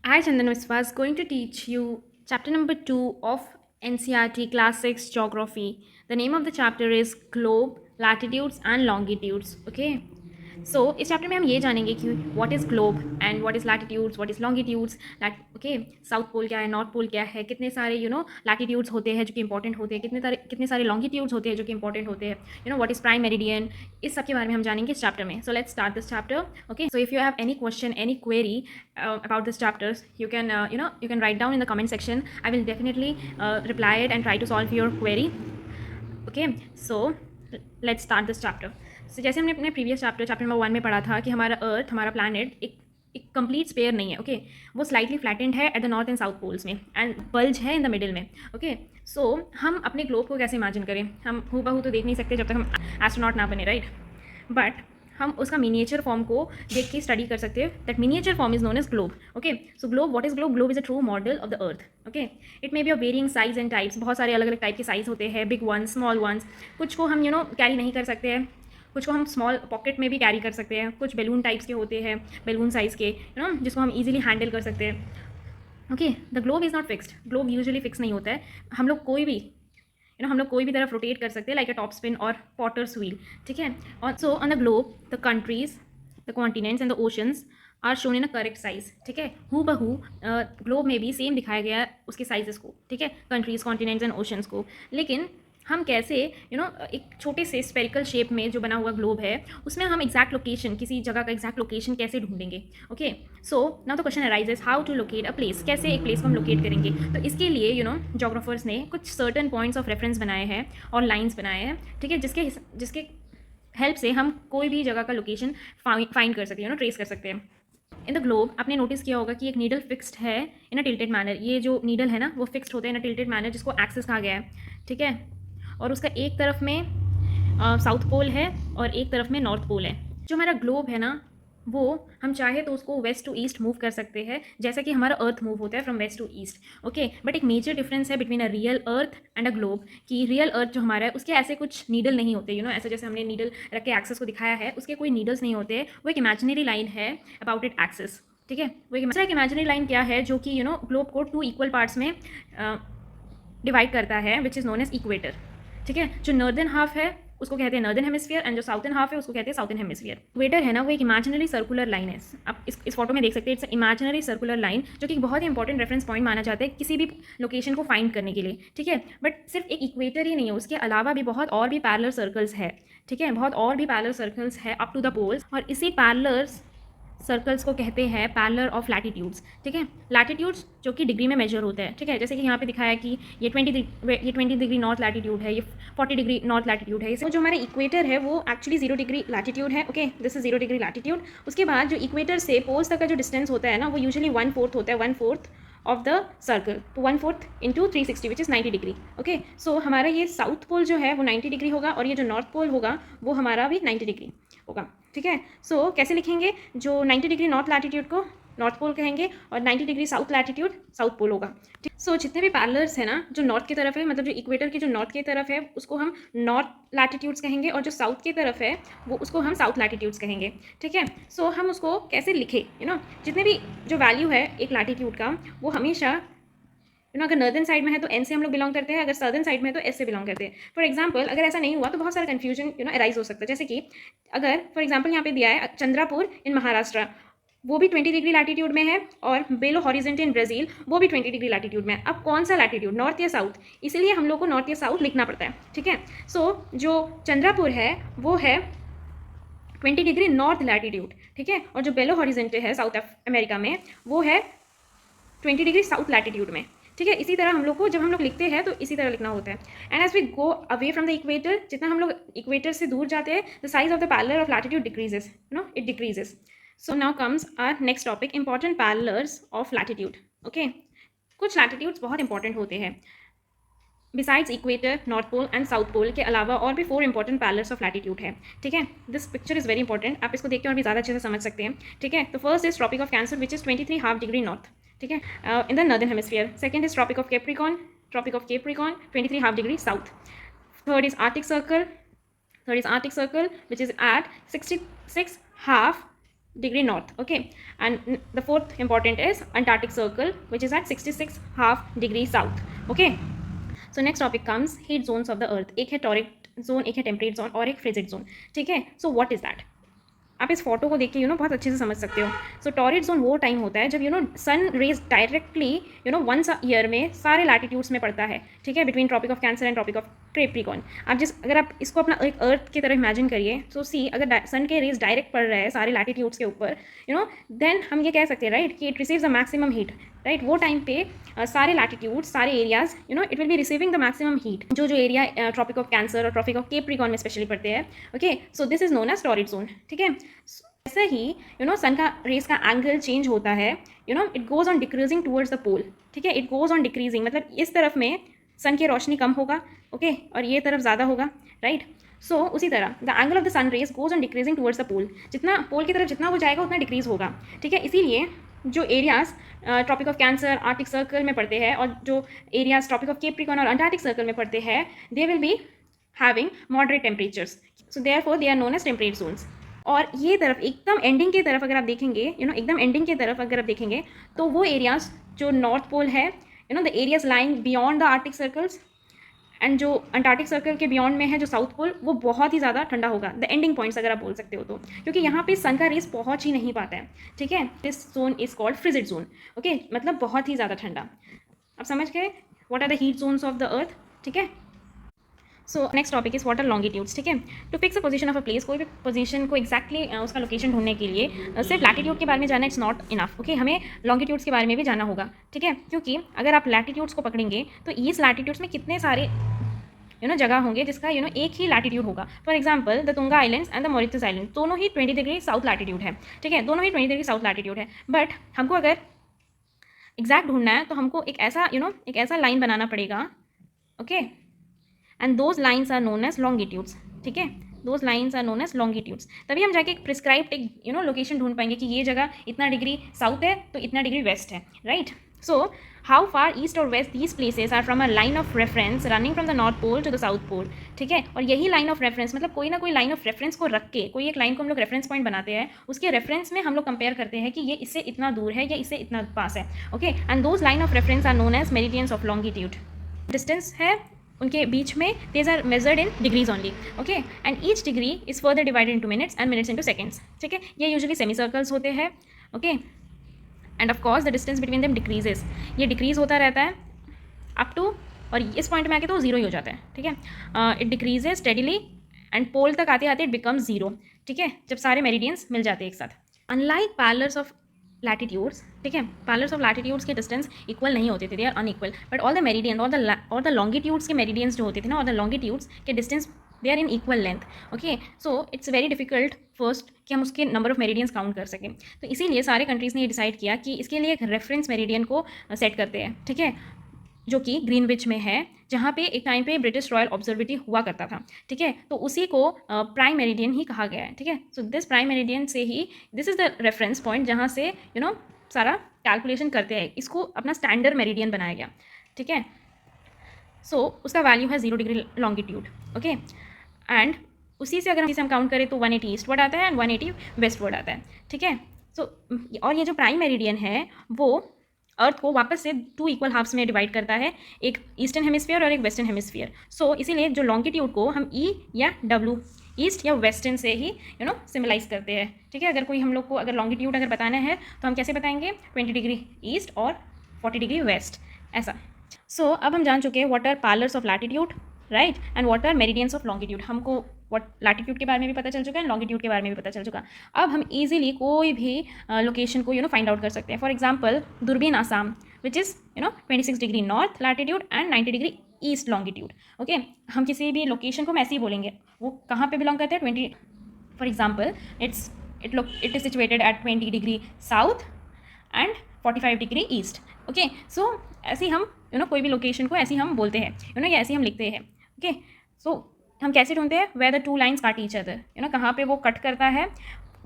I, Chandan Viswas, going to teach you chapter number 2 of NCRT Class 6 Geography. The name of the chapter is Globe, Latitudes and Longitudes. Okay. सो इस chapter में हम ये जानेंगे कि what is globe and what is latitudes, what is longitudes, okay, south pole क्या है, north pole क्या है, कितने सारे लैटिट्यूड्स होते हैं जो कि इंपॉर्टेंट होते हैं, कितने सारे लॉन्गिट्यूड्स होते हैं जो कि इंपॉर्टेंट होते हैं, व्हाट इज़ प्राइम मेरिडियन, इस सब के बारे में हम जानेंगे इस चैप्टर में. So let's start this chapter. Okay, so if you have any question, any query about this chapters, you can write down in the comment section. I will definitely reply it and try to solve your query. Okay, so let's start this chapter. So जैसे हमने अपने previous chapter number 1 में पढ़ा था कि हमारा अर्थ, हमारा planet एक कंप्लीट स्पेयर नहीं है. ओके, वो स्लाइटली फ्लैटेंड है at the north and south poles में एंड बल्ज है इन द मिडिल में. ओके, सो हम अपने ग्लोब को कैसे इमेजिन करें? हम हूबहू तो देख नहीं सकते जब तक हम एस्ट्रोनॉट ना बने, राइट? बट हम उसका मिनिएचर फॉर्म को देख के स्टडी कर सकते हैं. That miniature form is known as globe. Okay, so globe, what is globe? Globe is a true model of the earth. Okay, it may be of varying size and types. बहुत सारे अलग अलग type के size होते हैं, big once, small once. कुछ को हम कैरी नहीं कर सकते हैं, कुछ को हम स्मॉल पॉकेट में भी कैरी कर सकते हैं. कुछ बैलून टाइप्स के होते हैं, बैलून साइज़ के, जिसको हम इजीली हैंडल कर सकते हैं. Okay, the globe is not fixed. Globe usually fix नहीं होता है. हम लोग कोई भी तरफ रोटेट कर सकते हैं, लाइक अ टॉप स्पिन और पॉटर्स व्हील. ठीक है. और so on the globe the countries, the continents and the oceans are shown in a correct size. ठीक है, हूबहू ग्लोब में भी सेम दिखाया गया है उसके साइजेस को. ठीक है, कंट्रीज, कॉन्टिनेंट्स एंड ओशंस को. लेकिन हम कैसे एक छोटे से स्पेरिकल शेप में जो बना हुआ ग्लोब है उसमें हम एग्जैक्ट लोकेशन, किसी जगह का एग्जैक्ट लोकेशन कैसे ढूंढेंगे? Okay, so now the question arises, how to locate a place. कैसे एक प्लेस को हम लोकेट करेंगे? तो इसके लिए जोग्राफर्स ने कुछ सर्टन पॉइंट्स ऑफ रेफरेंस बनाए हैं और लाइन्स बनाए हैं. ठीक है, जिसके हेल्प से हम कोई भी जगह का लोकेशन फाइंड कर सकते हैं, ट्रेस कर सकते हैं. इन द ग्लोब आपने नोटिस किया होगा कि एक नीडल फिक्स्ड है इन अ टिल्टेड मैनर. ये जो नीडल है ना वो फिक्स्ड होता है इन अ टिल्टेड मैनर, जिसको एक्सिस कहा गया है. ठीक है, और उसका एक तरफ में साउथ पोल है और एक तरफ में नॉर्थ पोल है. जो हमारा ग्लोब है ना, वो हम चाहे तो उसको वेस्ट टू ईस्ट मूव कर सकते हैं, जैसा कि हमारा अर्थ मूव होता है from west to east. Okay, but एक मेजर डिफरेंस है between a real earth and a globe, कि रियल अर्थ जो हमारा है उसके ऐसे कुछ नीडल नहीं होते. ऐसे जैसे हमने नीडल रख के एक्सेस को दिखाया है, उसके कोई नीडल्स नहीं होते. वो एक इमेजिनरी लाइन है अबाउट इट एक्सेस. ठीक है, वो एक इमेजिनरी लाइन क्या है जो कि ग्लोब को 2 इक्वल पार्ट्स में डिवाइड करता है, which is known as equator. ठीक है, जो नॉर्दर्न हाफ है उसको कहते हैं नॉर्दर्न हेमिस्फीयर एंड जो साउथर्न हाफ है उसको कहते हैं साउथर्न हेमिस्फीयर. इक्वेटर है ना, वो एक इमेजिनरी सर्कुलर लाइन है. आप इस फोटो में देख सकते हैं, इट्स इमेजिनरी सर्कुलर लाइन, जो कि एक बहुत ही इंपॉर्टेंट रेफरेंस पॉइंट माना जाता है किसी भी लोकेशन को फाइंड करने के लिए. ठीक है, बट सिर्फ एक इक्वेटर ही नहीं है, उसके अलावा भी बहुत और भी पैरेलल सर्कल्स है. ठीक है, बहुत और भी पैरेलल सर्कल्स है अप टू द पोल्स, और इसी पैरेलल सर्कल्स को कहते हैं पैरेलल ऑफ लैटिट्यूड्स. ठीक है, लैटिट्यूड्स जो कि डिग्री में मेजर होते हैं. ठीक है, जैसे कि यहाँ पे दिखाया कि ये 20 डिग्री नॉर्थ लैटिट्यूड है, ये 40 डिग्री नॉर्थ लैटिट्यूड है. इसमें जो हमारा इक्वेटर है वो एक्चुअली 0 डिग्री लैटिट्यूड है. Okay, this is 0 degree latitude. उसके बाद जो इक्वेटर से पोल्स तक का जो डिस्टेंस होता है ना, वो यूजुअली 1/4 होता है, 1/4 ऑफ द सर्कल. तो 1/4 into 360 which is 90 degree. Okay, so हमारा ये साउथ पोल जो है वो 90 डिग्री होगा, और ये जो नॉर्थ पोल होगा वो हमारा भी 90 डिग्री होगा. ठीक है, सो कैसे लिखेंगे? जो 90 डिग्री नॉर्थ लैटिट्यूड को नॉर्थ पोल कहेंगे और 90 degree south latitude south pole होगा. ठीक, सो जितने भी पैरेलल्स है ना, जो नॉर्थ की तरफ है, मतलब जो इक्वेटर की जो नॉर्थ की तरफ है उसको हम नॉर्थ लैटिट्यूड्स कहेंगे, और जो साउथ की तरफ है वो उसको हम साउथ लैटिट्यूड्स कहेंगे. ठीक है, सो हम उसको कैसे लिखे? जितने भी जो वैल्यू है एक लैटिट्यूड का, वो हमेशा अगर नॉर्दर्न साइड में है तो एन से हम लोग बिलोंग करते हैं, अगर सदर्न साइड में है तो एस से बिलोंग करते हैं. फॉर एग्जांपल अगर ऐसा नहीं हुआ तो बहुत सारा कन्फ्यूजन अराइज हो सकता है. जैसे कि अगर फॉर एग्जांपल यहाँ पे दिया है चंद्रापुर इन महाराष्ट्र, वो भी 20 डिग्री लैटिट्यूड में है, और बेलो हॉरिजेंटे इन ब्राज़ील वो भी 20 डिग्री लैटिट्यूड में है. अब कौन सा लैटिट्यूड, नॉर्थ या साउथ? इसीलिए हम लोग को नॉर्थ या साउथ लिखना पड़ता है. ठीक है, सो जो चंद्रापुर है वो है 20 डिग्री नॉर्थ लैटिट्यूड. ठीक है, और जो बेलो हॉरिजेंटे है साउथ अमेरिका में वो है 20 डिग्री साउथ लैटिट्यूड में. ठीक है, इसी तरह हम लोग को जब हम लोग लिखते हैं तो इसी तरह लिखना होता है. And as we go away from the equator, जितना हम लोग इक्वेटर से दूर जाते हैं, the size of the parallel of latitude decreases, it decreases. So now comes our next topic, important parallels of latitude. Okay, कुछ लैटिट्यूड्स बहुत important होते हैं. Besides equator, north pole and south pole के अलावा और भी 4 इंपॉर्टेंट पैरेलल्स ऑफ लैटिट्यूड है. ठीक है, this picture is very important, आप इसको देख के और भी ज़्यादा अच्छे से समझ सकते हैं. ठीक है, तो first is Tropic of Cancer which is 23 degree north. ठीक है, in the northern hemisphere. Second is Tropic of Capricorn 23 degree south. Third is Arctic Circle, which is at 66 half degree north. Okay, and the fourth important is Antarctic Circle, which is at 66.5 degree south. Okay, so next topic comes heat zones of the earth. एक है torrid zone, एक है temperate zone और एक frigid zone. ठीक है, so what is that? आप इस फोटो को देख के बहुत अच्छे से समझ सकते हो. सो टॉरिड जोन वो टाइम होता है जब sun rays directly once year में सारे लैटिट्यूड्स में पड़ता है. ठीक है, between Tropic of Cancer and Tropic of Capricorn. अगर आप इसको अपना एक अर्थ की तरह इमेजिन करिए, तो सी अगर सन के रेज डायरेक्ट पड़ रहे हैं सारे लैटिट्यूड्स के ऊपर, देन हम ये कह सकते हैं राइट कि it receives the maximum heat. Right, वो टाइम पे सारे लैटिट्यूड, सारे areas it will be receiving the maximum heat. जो एरिया ट्रॉपिक ऑफ कैंसर और ट्रॉपिक ऑफ कैप्रिकॉर्न में स्पेशली पड़ते हैं. Okay, so this is known as torrid zone. ठीक है, ऐसे ही सन का रेस का एंगल चेंज होता है. It goes on decreasing towards the pole. ठीक है, इट गोज ऑन डिक्रीजिंग, मतलब इस तरफ में सन की रोशनी कम होगा. ओके, और ये तरफ ज़्यादा होगा. राइट, सो उसी तरह the angle of the sun rays goes on decreasing towards the pole. जितना पोल की तरफ जितना वो जाएगा उतना डिक्रीज होगा. ठीक है, इसीलिए जो areas Tropic of Cancer Arctic Circle में पड़ते हैं और जो एरियाज ट्रॉपिक ऑफ कैप्रिकॉर्न और अंटार्कटिक सर्कल में पड़ते हैं, they will be having moderate temperatures. So therefore they are known as temperate zones. और ये तरफ एकदम एंडिंग की तरफ अगर आप देखेंगे, एकदम एंडिंग की तरफ अगर आप देखेंगे, तो वो एरियाज जो नॉर्थ पोल है, the areas lying beyond the Arctic circles, and जो अंटार्कटिक सर्कल के बियॉन्ड में है जो साउथ पोल, वो बहुत ही ज़्यादा ठंडा होगा. द एंडिंग पॉइंट्स अगर आप बोल सकते हो तो, क्योंकि यहाँ पे सन का रेस पहुँच ही नहीं पाता है. ठीक है, this zone is called frigid zone. Okay, मतलब बहुत ही ज़्यादा ठंडा. आप समझ गए what are the heat zones of the earth. ठीक है, so next topic is what are longitudes. ठीक है, to fix a position of a place, कोई भी पोजीशन को एक्जैक्टली उसका लोकेशन ढूंढने के लिए सिर्फ लैटिट्यूड के बारे में जाना इट्स नॉट इनफ. ओके, हमें लॉन्गिट्यूड्स के बारे में भी जाना होगा. ठीक है, क्योंकि अगर आप लैटिट्यूड्स को पकड़ेंगे तो ईस्ट लैटिट्यूड्स में कितने सारे जगह होंगे जिसका एक ही लैटिट्यूड होगा. For example the Tonga islands and the Mauritius island, दोनों ही 20 डिग्री साउथ लैटिट्यूड है. ठीक है, दोनों ही 20 डिग्री साउथ लैटिट्यूड है. बट हमको अगर एग्जैक्ट ढूंढना है तो हमको एक ऐसा लाइन बनाना पड़ेगा. Okay, and those lines are known as longitudes. ठीक है, those lines are known as longitudes. तभी हम जाके एक प्रिस्क्राइब्ड एक लोकेशन ढूंढ पाएंगे कि ये जगह इतना डिग्री साउथ है तो इतना डिग्री वेस्ट है. Right, so how far east और west these places are from a line of reference running from the north pole to the south pole. ठीक है, और यही लाइन ऑफ रेफरेंस, मतलब कोई ना कोई लाइन ऑफ रेफरेंस को रख के कोई एक लाइन को हम लोग रेफरेंस पॉइंट बनाते हैं, उसके रेफरेंस में हम लोग कंपेयर करते हैं कि ये इससे इतना दूर है या इससे इतना पास है. Okay, and those line of reference are known as meridians of longitude. Distance है उनके बीच में, these are measured in degrees only. Okay, and each degree is further divided into minutes and minutes into seconds. ठीक है, ये usually semi circles होते हैं. Okay, end of course the distance between them decreases, ये decrease होता रहता है up to, और इस पॉइंट में आके तो जीरो ही हो जाता है. ठीक है, it decreases steadily and pole तक आते आते इट बिकम्स जीरो. ठीक है, जब सारे मेरिडियंस मिल जाते हैं एक साथ. अनलाइक पैरेलल्स ऑफ लैटिट्यूड्स, ठीक है, पैरेलल्स ऑफ लैटिट्यूड्स के डिस्टेंस इक्वल नहीं होते थे, they are unequal. But all the meridian और द लॉन्गिट्यूड्स के मेरिडियंस जो होते थे ना, और द लॉन्गिट्यूड्स के distance they are in equal length. Okay, so it's very difficult first कि हम उसके नंबर ऑफ मेरिडियंस काउंट कर सकें. तो इसीलिए सारे कंट्रीज़ ने ये डिसाइड किया कि इसके लिए एक रेफरेंस मेरिडियन को सेट करते हैं. ठीक है, जो कि ग्रीनविच में है, जहाँ पे एक टाइम पे ब्रिटिश रॉयल ऑब्जर्वेटरी हुआ करता था. ठीक है, तो उसी को प्राइम मेरिडियन ही कहा गया है. ठीक है, सो दिस प्राइम मेरिडियन से ही, this is the reference point जहाँ से सारा कैलकुलेशन करते हैं. इसको अपना स्टैंडर्ड मेरिडियन बनाया गया. ठीक है, सो उसका वैल्यू है 0 डिग्री लॉन्गिट्यूड. ओके, एंड उसी से अगर हम काउंट करें तो 180 ईस्टवर्ड आता है एंड 180 वेस्टवर्ड आता है. ठीक है, सो और ये जो प्राइम मेरिडियन है वो अर्थ को वापस से 2 इक्वल हाफ्स में डिवाइड करता है, एक ईस्टर्न हेमिस्फीयर और एक वेस्टर्न हेमिस्फीयर. सो इसीलिए जो लॉन्गिट्यूड को हम ई या डब्ल्यू, ईस्ट या वेस्टर्न से ही सिम्बलाइज करते हैं. ठीक है, अगर कोई हम लोग को अगर लॉन्गिट्यूड अगर बताना है तो हम कैसे बताएंगे, 20 डिग्री ईस्ट और 40 डिग्री वेस्ट, ऐसा. सो अब हम जान चुके हैं what are parallels of latitude, right, and what are meridians of longitude. हमको लैटिट्यूड के बारे में भी पता चल चुका है, लॉन्गिट्यूड के बारे में भी पता चल चुका. अब हम ईजिली कोई भी लोकेशन को फाइंड आउट कर सकते हैं. फॉर एग्जाम्पल दूरबीन Assam, which is 26 degree north latitude and 90 degree east longitude. Okay, हम किसी भी लोकेशन को हम ऐसे ही बोलेंगे, वो कहाँ पे बिलोंग करते हैं, 20. For example it is situated at 20 degree south and 45 degree east. Okay, so ऐसे ही हम कोई भी लोकेशन को ऐसे ही हम बोलते हैं, या ऐसे ही हम लिखते हैं. ओके, सो हम कैसे ढूंढते हैं, where the 2 lines cut each other, कहाँ पे वो कट करता है,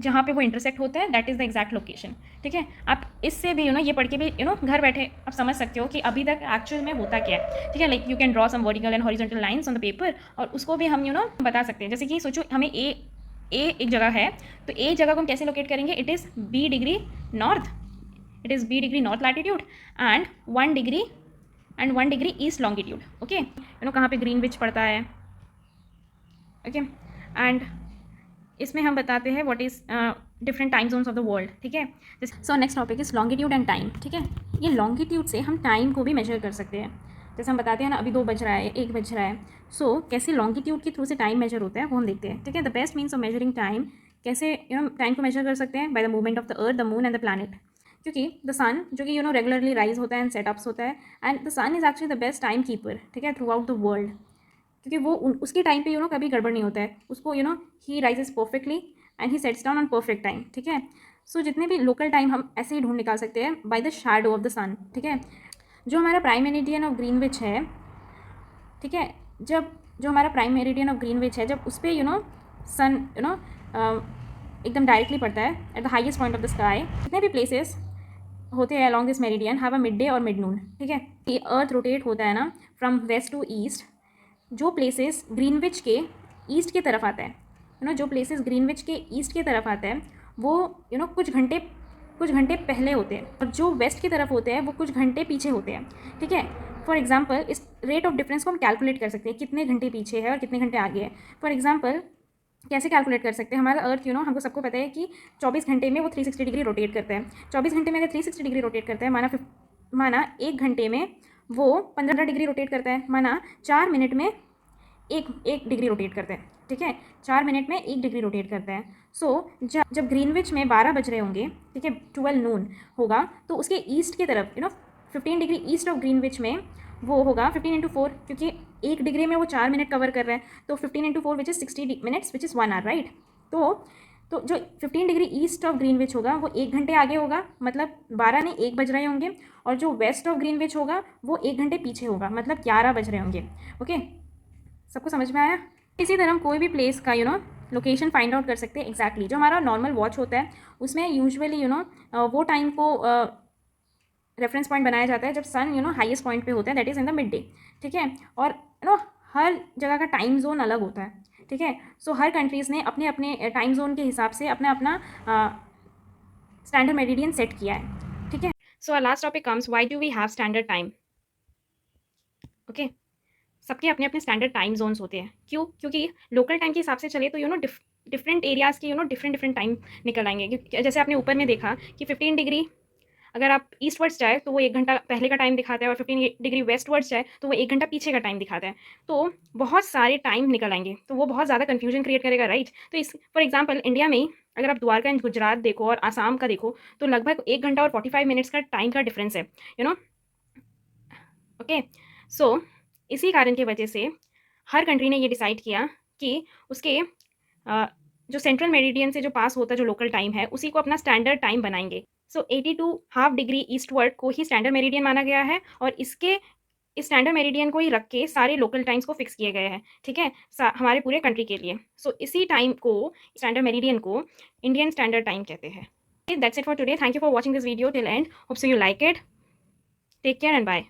जहाँ पे वो इंटरसेक्ट होता है, that is the exact location. ठीक है, आप इससे भी ये पढ़ के भी घर बैठे आप समझ सकते हो कि अभी तक एक्चुअल में होता क्या है. ठीक है, like you can draw some vertical and horizontal lines on the paper, और उसको भी हम बता सकते हैं. जैसे कि सोचो हमें ए एक जगह है, तो ए जगह को हम कैसे लोकेट करेंगे? It is be degree north, it is be degree north latitude and 1 degree east longitude. Okay, you know कहाँ पे ग्रीनविच पड़ता है। ओके, एंड इसमें हम बताते हैं what is different time zones of the world. ठीक है, so next topic is longitude and time. ठीक है, ये लॉन्गिट्यूड से हम टाइम को भी मेजर कर सकते हैं। जैसे हम बताते हैं ना, अभी 2 बज रहा है, 1 बज रहा है, सो कैसे लॉन्गिट्यूड के थ्रू से टाइम मेजर होता है वो हम देखते हैं। ठीक है, the best means of measuring time, कैसे यू नो टाइम को मेजर कर सकते हैं? By the movement of the earth, the moon and the planet. क्योंकि द सन जो कि यू नो रेगुलरली राइज होता है एंड सेटअप्स होता है, and the sun is actually the best time keeper. ठीक है, थ्रू आउट द वर्ल्ड, क्योंकि वो उसके टाइम पे यू नो कभी गड़बड़ नहीं होता है, उसको you know he rises perfectly and he sets down on perfect time. ठीक है, सो जितने भी लोकल टाइम हम ऐसे ही ढूंढ निकाल सकते हैं by the shadow of the sun. ठीक है, जो हमारा प्राइम मेरिडियन ऑफ ग्रीनविच है, ठीक है, जब जो हमारा प्राइम मेरिडियन ऑफ ग्रीनविच है, जब उस पर you know sun you know एकदम डायरेक्टली पड़ता है at the highest point of the sky, जितने भी प्लेसेस होते हैं along this meridian have a mid day और मिड नून। ठीक है, ये अर्थ रोटेट होता है ना फ्रॉम वेस्ट टू ईस्ट, जो प्लेसेस ग्रीनविच के ईस्ट की तरफ आता है, यू नो जो प्लेसेस ग्रीनविच के ईस्ट की तरफ आता है वो यू नो कुछ घंटे पहले होते हैं, और जो वेस्ट की तरफ होते हैं वो कुछ घंटे पीछे होते हैं। ठीक है, फॉर एग्जांपल इस रेट ऑफ डिफरेंस को हम कैलकुलेट कर सकते हैं, कितने घंटे पीछे है और कितने घंटे आगे है। फॉर एग्जांपल कैसे कैलकुलेट कर सकते हैं? हमारा अर्थ यू नो हमको सबको पता है कि 24 घंटे में वो 360 डिग्री रोटेट करता है। 24 घंटे में अगर 360 डिग्री रोटेट करता है, माना 1 घंटे में वो 15 डिग्री रोटेट करता है, माना 4 मिनट में एक डिग्री रोटेट करता है। ठीक है, 4 मिनट में 1 डिग्री रोटेट करता है। सो जब ग्रीनविच में 12 बज रहे होंगे, ठीक है, 12 नून होगा, तो उसके ईस्ट की तरफ you know 15 degree east of Greenwich में वो होगा 15 इंटू 4, क्योंकि 1 डिग्री में वो 4 मिनट कवर कर रहा है, तो 15 into 4 which is 60 minutes which is 1 hour, right. तो जो 15 डिग्री ईस्ट ऑफ ग्रीनविच होगा वो 1 घंटे आगे होगा, मतलब 12 नहीं 1 बज रहे होंगे, और जो वेस्ट ऑफ ग्रीनविच होगा वो 1 घंटे पीछे होगा, मतलब 11 बज रहे होंगे। ओके, सबको समझ में आया? इसी तरह हम कोई भी प्लेस का you know location find out कर सकते हैं एग्जैक्टली। जो हमारा नॉर्मल वॉच होता है उसमें यूजुअली यू नो वो टाइम को रेफरेंस पॉइंट बनाया जाता है जब सन यू नो हाईएस्ट पॉइंट पे होता है, that is in the mid day. ठीक है, और यू नो हर जगह का टाइम जोन अलग होता है। ठीक है, सो हर कंट्रीज़ ने अपने अपने टाइम जोन के हिसाब से अपना अपना स्टैंडर्ड मेरिडियन सेट किया है। ठीक है, so last topic comes, why do we have standard time. Okay, सबके अपने अपने स्टैंडर्ड टाइम जोन्स होते हैं। क्यों? क्योंकि लोकल टाइम के हिसाब से चले तो यू नो डिफरेंट एरियाज़ के यू नो डिफरेंट टाइम निकल आएंगे। जैसे आपने ऊपर में देखा कि 15 डिग्री अगर आप ईस्टवर्ड्स जाए तो वो 1 घंटा पहले का टाइम दिखाता है, और 15 डिग्री वेस्टवर्ड्स जाए तो वो 1 घंटा पीछे का टाइम दिखाता है। तो बहुत सारे टाइम निकल आएंगे, तो वो बहुत ज़्यादा कन्फ्यूजन क्रिएट करेगा, राइट। तो इस फॉर एग्जाम्पल इंडिया में ही अगर आप द्वारका एंड गुजरात देखो और आसाम का देखो, तो लगभग 1 घंटा और 45 मिनट्स का टाइम का डिफरेंस है, यू नो। ओके, सो इसी कारण की वजह से हर कंट्री ने ये डिसाइड किया कि उसके जो सेंट्रल मेरिडियन से जो पास होता है जो लोकल टाइम है उसी को अपना स्टैंडर्ड टाइम बनाएंगे। सो 82 हाफ डिग्री ईस्टवर्ड को ही स्टैंडर्ड मेरिडियन माना गया है, और इसके इस स्टैंडर्ड मेरिडियन को ही रख के सारे लोकल टाइम्स को फिक्स किए गए हैं। ठीक है, हमारे पूरे कंट्री के लिए। सो इसी टाइम को, स्टैंडर्ड मेरिडियन को, इंडियन स्टैंडर्ड टाइम कहते हैं। That's it for today. Thank you for watching this video till end. Hope so you like it. Take care and bye.